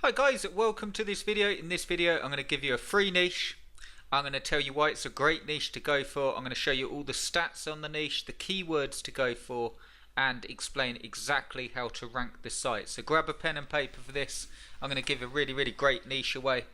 Hi guys, welcome to this video. In this video I'm going to give you a free niche. I'm going to tell you why it's a great niche to go for. I'm going to show you all the stats on the niche, the keywords to go for, and explain exactly how to rank the site. So grab a pen and paper for this. I'm going to give a really great niche away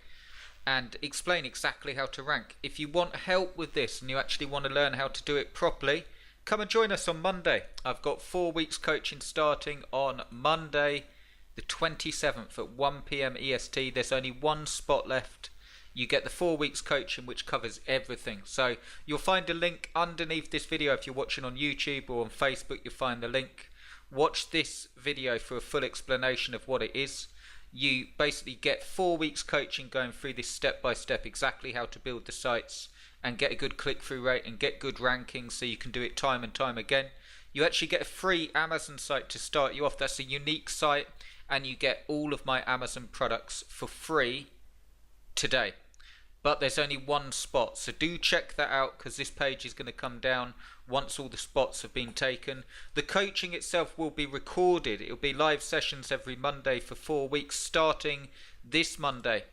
and explain exactly how to rank. If you want help with this and you actually want to learn how to do it properly, come and join us on Monday. I've got 4 weeks coaching starting on Monday the 27th at 1 PM EST. There's only one spot left. You get the 4 weeks coaching, which covers everything. So you'll find a link underneath this video. If you're watching on YouTube or on Facebook, you'll find the link. Watch this video for a full explanation of what it is. You basically get 4 weeks coaching going through this step by step, exactly how to build the sites and get a good click-through rate and get good rankings so you can do it time and time again. You actually get a free Amazon site to start you off. That's a unique site, and you get all of my Amazon products for free today. But there's only one spot, so do check that out, because this page is going to come down once all the spots have been taken. The coaching itself will be recorded. It will be live sessions every Monday for 4 weeks, starting this Monday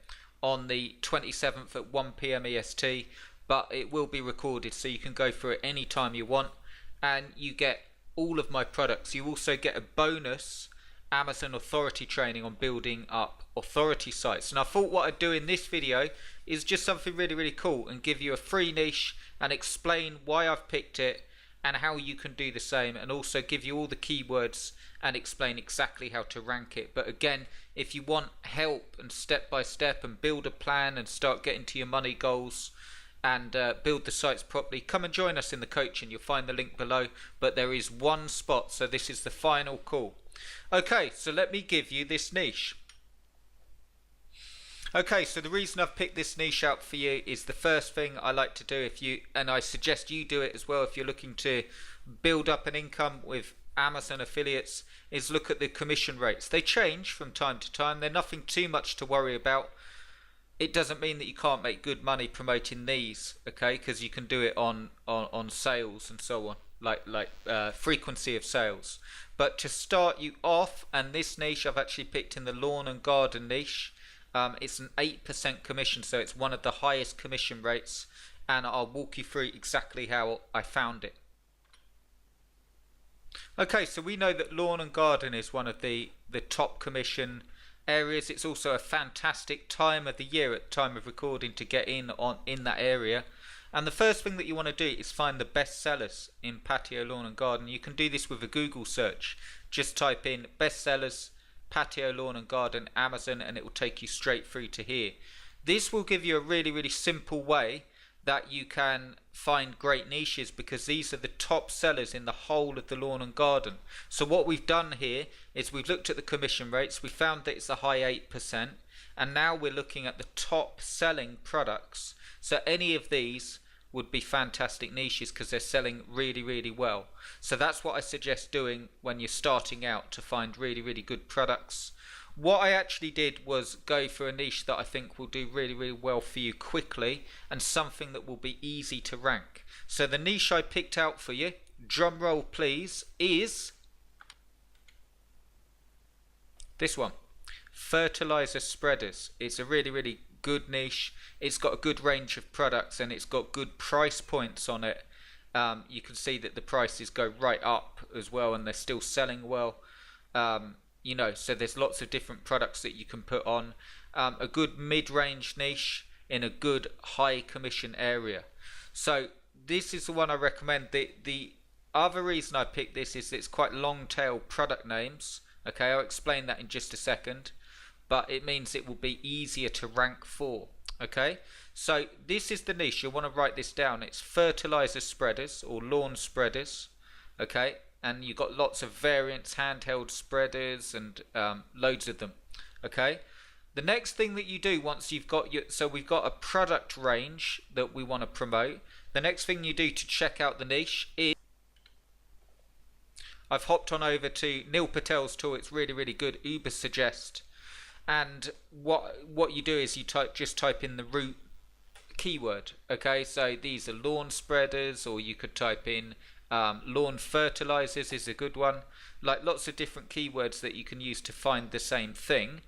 on the 27th at 1 PM EST. But it will be recorded, so you can go through it any time you want, and you get all of my products. You also get a bonus Amazon authority training on building up authority sites. And I thought what I'd do in this video is just something really cool and give you a free niche and explain why I've picked it and how you can do the same, and also give you all the keywords and explain exactly how to rank it. But again, if you want help and step by step and build a plan and start getting to your money goals and build the sites properly, come and join us in the coaching. You'll find the link below, but there is one spot, so this is the final call. Okay, so let me give you this niche. Okay, so the reason I've picked this niche out for you is the first thing I like to do, and I suggest you do it as well if you're looking to build up an income with Amazon affiliates, is look at the commission rates. They change from time to time. They're nothing too much to worry about. It doesn't mean that you can't make good money promoting these, okay? Because you can do it on sales and so on, like frequency of sales. But to start you off, and this niche I've actually picked in the lawn and garden niche. It's an 8% commission, so it's one of the highest commission rates, and I'll walk you through exactly how I found it. Okay, so we know that lawn and garden is one of the top commission areas. It's also a fantastic time of the year at the time of recording to get in that area. And the first thing that you want to do is find the best sellers in patio, lawn and garden. You can do this with a Google search. Just type in best sellers, patio, lawn and garden, Amazon, and it will take you straight through to here. This will give you a really simple way that you can find great niches, because these are the top sellers in the whole of the lawn and garden. So what we've done here is we've looked at the commission rates. We found that it's a high 8%, and now we're looking at the top selling products. So any of these would be fantastic niches because they're selling really well. So that's what I suggest doing when you're starting out, to find really good products. What I actually did was go for a niche that I think will do really well for you quickly, and something that will be easy to rank. So the niche I picked out for you, drum roll please, is this one, fertilizer spreaders. It's a really good niche. It's got a good range of products, and it's got good price points on it. You can see that the prices go right up as well, and they're still selling well. You know, so there's lots of different products that you can put on. A good mid-range niche in a good high commission area. So this is the one I recommend. The other reason I picked this is it's quite long tail product names. Okay, I'll explain that in just a second, but it means it will be easier to rank for. Okay, so this is the niche. You'll want to write this down. It's fertilizer spreaders or lawn spreaders. Okay, and you've got lots of variants, handheld spreaders, and loads of them. Okay, the next thing that you do once you've got so we've got a product range that we want to promote. The next thing you do to check out the niche is, I've hopped on over to Neil Patel's tool. It's really good, Ubersuggest. And what you do is you just type in the root keyword. Okay, so these are lawn spreaders, or you could type in lawn fertilizers is a good one. Like lots of different keywords that you can use to find the same thing.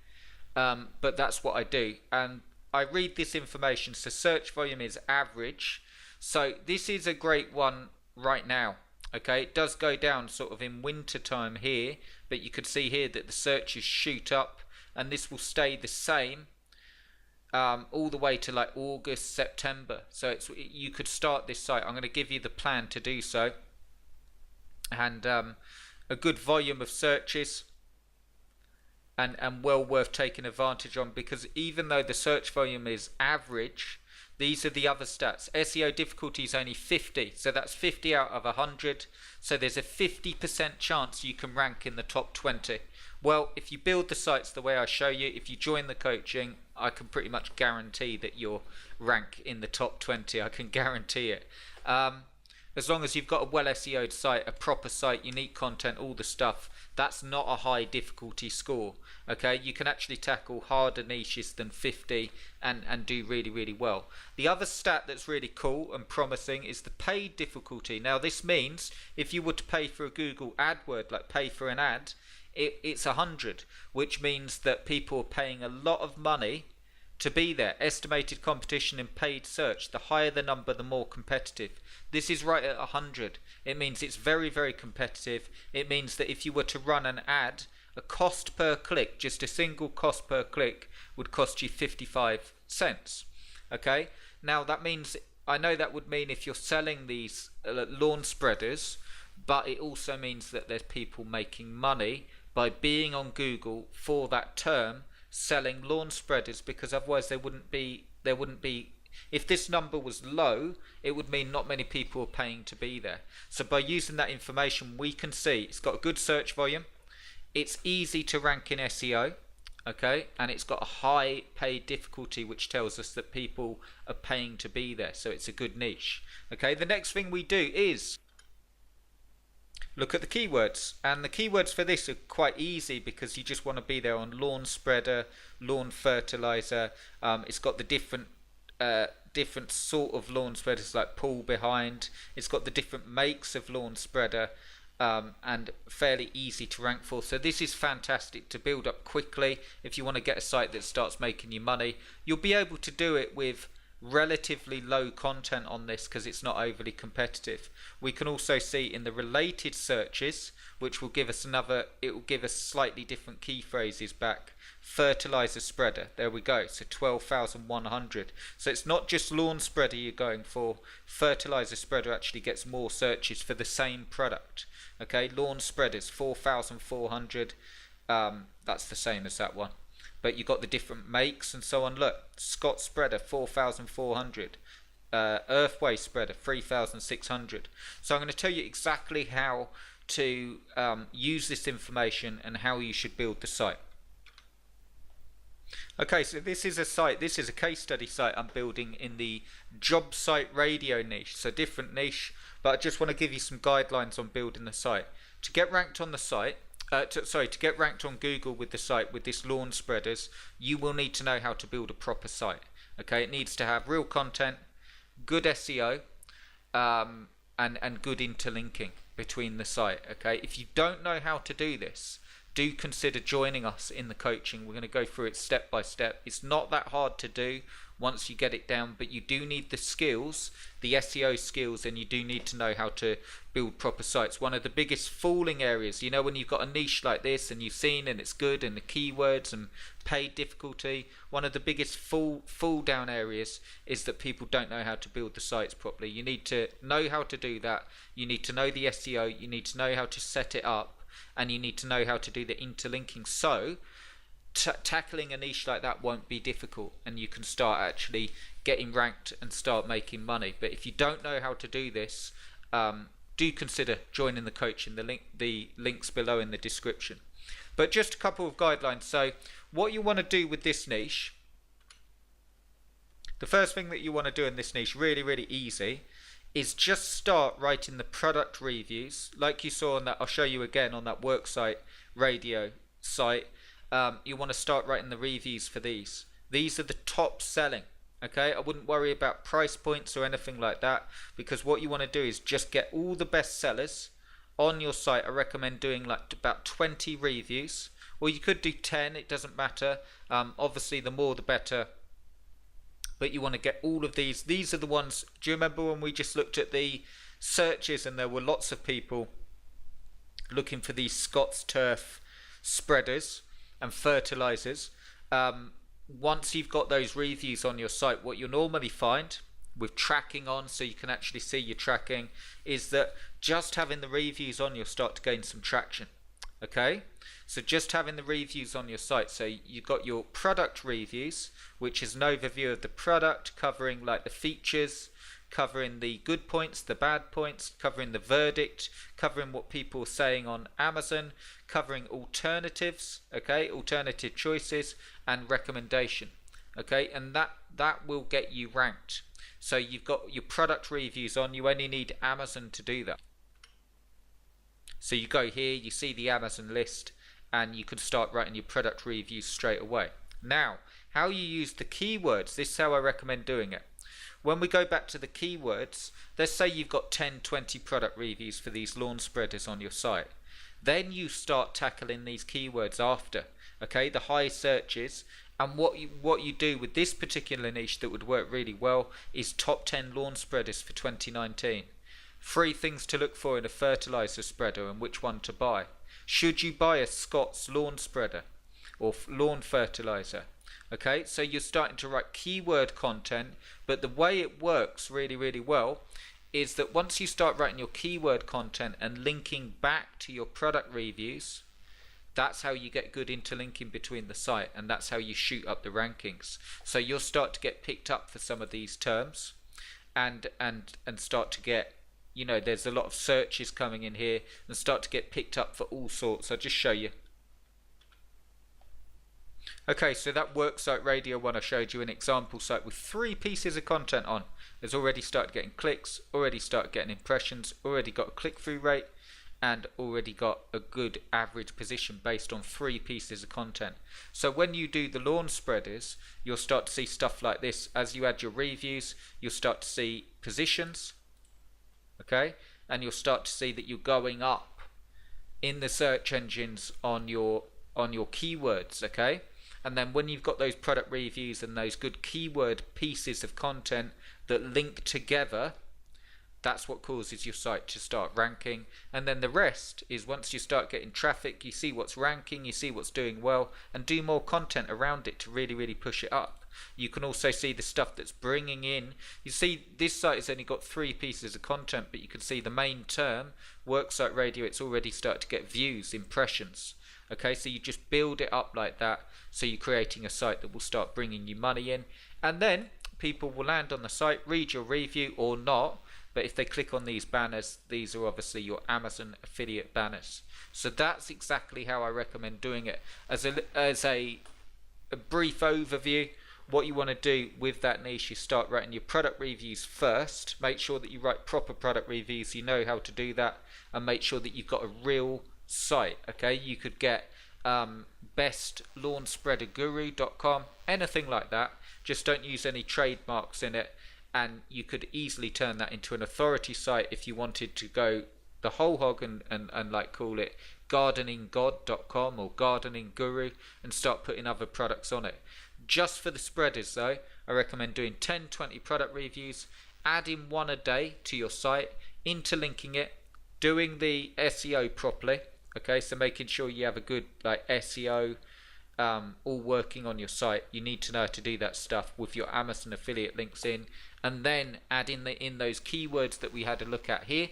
but that's what I do. And I read this information. So search volume is average. So this is a great one right now. Okay, it does go down sort of in winter time here, but you could see here that the searches shoot up, and this will stay the same all the way to like August, September. So you could start this site. I'm going to give you the plan to do so, and a good volume of searches, and well worth taking advantage on, because even though the search volume is average, these are the other stats. SEO difficulty is only 50, so that's 50 out of 100. So there's a 50% chance you can rank in the top 20. Well, if you build the sites the way I show you, if you join the coaching, I can pretty much guarantee that you'll rank in the top 20. I can guarantee it. As long as you've got a well SEO'd site, a proper site, unique content, all the stuff, that's not a high difficulty score. Okay, you can actually tackle harder niches than 50 and do really, really well. The other stat that's really cool and promising is the paid difficulty. Now this means if you were to pay for a Google AdWord, like pay for an ad, it's 100, which means that people are paying a lot of money to be there. Estimated competition in paid search, the higher the number, the more competitive. This is right at 100. It means it's very, very competitive. It means that if you were to run an ad, a cost per click, just a single cost per click, would cost you 55 cents. Okay, now that means, I know that would mean if you're selling these lawn spreaders, but it also means that there's people making money by being on Google for that term, selling lawn spreaders, because otherwise there wouldn't be, if this number was low, it would mean not many people are paying to be there. So by using that information, we can see it's got a good search volume, it's easy to rank in SEO, okay, and it's got a high paid difficulty, which tells us that people are paying to be there, so it's a good niche. Okay, the next thing we do is look at the keywords, and the keywords for this are quite easy because you just want to be there on lawn spreader, lawn fertilizer. It's got the different sort of lawn spreaders, like pull behind. It's got the different makes of lawn spreader, and fairly easy to rank for. So this is fantastic to build up quickly if you want to get a site that starts making you money. You'll be able to do it with relatively low content on this because it's not overly competitive. We can also see in the related searches, which will give us it will give us slightly different key phrases back. Fertilizer spreader, there we go, so 12,100. So it's not just lawn spreader you're going for. Fertilizer spreader actually gets more searches for the same product. Okay, lawn spreaders 4,400. That's the same as that one, but you got the different makes and so on. Look, Scott spreader 4,400, Earthway spreader 3,600. So I'm going to tell you exactly how to use this information and how you should build the site. Okay, so this is a site, this is a case study site I'm building in the job site radio niche, so different niche, but I just want to give you some guidelines on building the site. To get ranked on the site, to get ranked on Google with the site with this lawn spreaders, you will need to know how to build a proper site. Okay, it needs to have real content, good SEO, and good interlinking between the site. Okay, if you don't know how to do this, do consider joining us in the coaching. We're going to go through it step by step. It's not that hard to do once you get it down, but you do need the skills, the SEO skills, and you do need to know how to build proper sites. One of the biggest falling areas, you know, when you've got a niche like this and you've seen and it's good, and the keywords and paid difficulty, one of the biggest fall down areas is that people don't know how to build the sites properly. You need to know how to do that. You need to know the SEO, you need to know how to set it up, and you need to know how to do the interlinking. So tackling a niche like that won't be difficult, and you can start actually getting ranked and start making money. But if you don't know how to do this, do consider joining the coaching. The links below in the description. But just a couple of guidelines. So what you want to do with this niche, the first thing that you want to do in this niche, really, really easy, is just start writing the product reviews like you saw on that. I'll show you again on that worksite radio site. You want to start writing the reviews for these. These are the top selling. Okay, I wouldn't worry about price points or anything like that, because what you want to do is just get all the best sellers on your site. I recommend doing like about 20 reviews or you could do 10, it doesn't matter. Obviously the more the better, but you want to get all of these. These are the ones, do you remember when we just looked at the searches and there were lots of people looking for these Scott's Turf spreaders and fertilizers? Once you've got those reviews on your site, what you'll normally find with tracking on, so you can actually see your tracking, is that just having the reviews on, you'll start to gain some traction. Okay, so just having the reviews on your site, so you've got your product reviews, which is an overview of the product, covering like the features, covering the good points, the bad points, covering the verdict, covering what people are saying on Amazon, covering alternatives, okay, alternative choices, and recommendation, okay, and that will get you ranked. So you've got your product reviews on, you only need Amazon to do that. So you go here, you see the Amazon list, and you can start writing your product reviews straight away. Now, how you use the keywords, this is how I recommend doing it. When we go back to the keywords, let's say you've got 10, 20 product reviews for these lawn spreaders on your site. Then you start tackling these keywords after, okay, the high searches. And what you do with this particular niche that would work really well is top 10 lawn spreaders for 2019. 3 things to look for in a fertilizer spreader and which one to buy. Should you buy a Scott's lawn spreader or lawn fertilizer? Okay, so you're starting to write keyword content, but the way it works really, really well is that once you start writing your keyword content and linking back to your product reviews, that's how you get good interlinking between the site, and that's how you shoot up the rankings. So you'll start to get picked up for some of these terms, and start to get, you know, there's a lot of searches coming in here, and start to get picked up for all sorts. I'll just show you. Okay, so that Worksite Radio one, I showed you an example site with 3 pieces of content on. It's already started getting clicks, already started getting impressions, already got a click-through rate, and already got a good average position based on 3 pieces of content. So when you do the lawn spreaders, you'll start to see stuff like this. As you add your reviews, you'll start to see positions, okay, and you'll start to see that you're going up in the search engines on your keywords, okay. And then when you've got those product reviews and those good keyword pieces of content that link together, that's what causes your site to start ranking. And then the rest is, once you start getting traffic, you see what's ranking, you see what's doing well, and do more content around it to really, really push it up. You can also see the stuff that's bringing in. You see this site has only got 3 pieces of content, but you can see the main term, Worksite Radio, it's already started to get views, impressions. Okay, so you just build it up like that, so you're creating a site that will start bringing you money in, and then people will land on the site, read your review or not. But if they click on these banners, these are obviously your Amazon affiliate banners. So that's exactly how I recommend doing it. As a brief overview, what you want to do with that niche is start writing your product reviews first. Make sure that you write proper product reviews, you know how to do that, and make sure that you've got a real site. Okay, you could get bestlawnspreaderguru.com, anything like that. Just don't use any trademarks in it, and you could easily turn that into an authority site if you wanted to go the whole hog and like call it gardeninggod.com or gardening guru and start putting other products on it. Just for the spreaders though, I recommend doing 10-20 product reviews, adding 1 a day to your site, interlinking it, doing the SEO properly. Okay, so making sure you have a good like SEO all working on your site. You need to know how to do that stuff with your Amazon affiliate links in, and then add in those keywords that we had a look at here,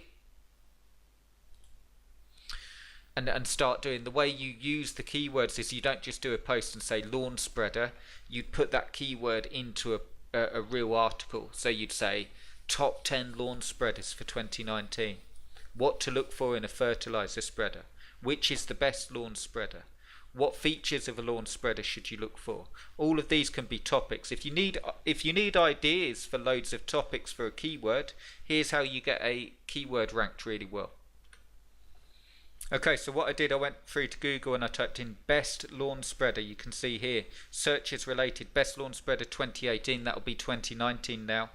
and start doing. The way you use the keywords is you don't just do a post and say lawn spreader, you'd put that keyword into a real article. So you'd say top 10 lawn spreaders for 2019, what to look for in a fertilizer spreader, which is the best lawn spreader, what features of a lawn spreader should you look for. All of these can be topics. If you need ideas for loads of topics for a keyword, here's how you get a keyword ranked really well. Okay, so what I did, I went through to Google and I typed in best lawn spreader. You can see here searches related, best lawn spreader 2018, that'll be 2019 now.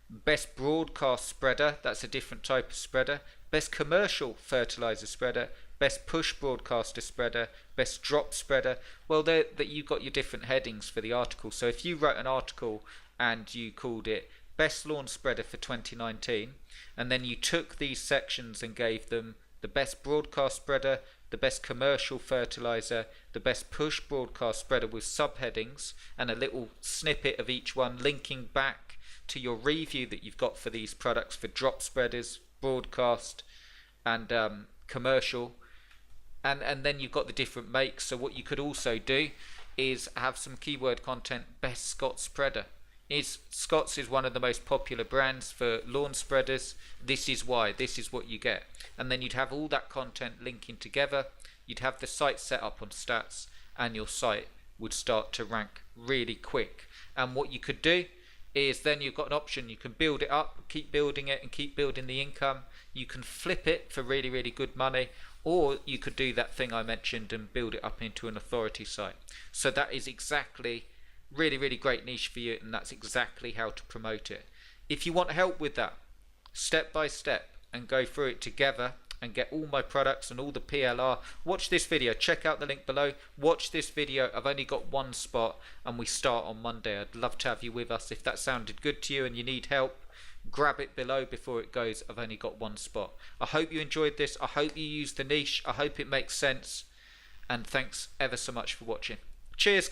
Best broadcast spreader, that's a different type of spreader. Best commercial fertilizer spreader, best push broadcaster spreader, best drop spreader. Well, that you've got your different headings for the article. So if you wrote an article and you called it best lawn spreader for 2019, and then you took these sections and gave them the best broadcast spreader, the best commercial fertilizer, the best push broadcast spreader with subheadings, and a little snippet of each one linking back to your review that you've got for these products for drop spreaders, broadcast, and commercial, and then you've got the different makes. So what you could also do is have some keyword content. Best Scotts spreader. Scotts is one of the most popular brands for lawn spreaders. This is why. This is what you get. And then you'd have all that content linking together. You'd have the site set up on stats, and your site would start to rank really quick. And what you could do is then you've got an option. You can build it up, keep building it, and keep building the income. You can flip it for really, really good money, or you could do that thing I mentioned and build it up into an authority site. So that is exactly really, really great niche for you, and that's exactly how to promote it. If you want help with that, step by step, and go through it together and get all my products and all the PLR, watch this video. Check out the link below. Watch this video. I've only got one spot and we start on Monday. I'd love to have you with us. If that sounded good to you and you need help, grab it below before it goes. I've only got one spot. I hope you enjoyed this. I hope you used the niche. I hope it makes sense, and thanks ever so much for watching. Cheers.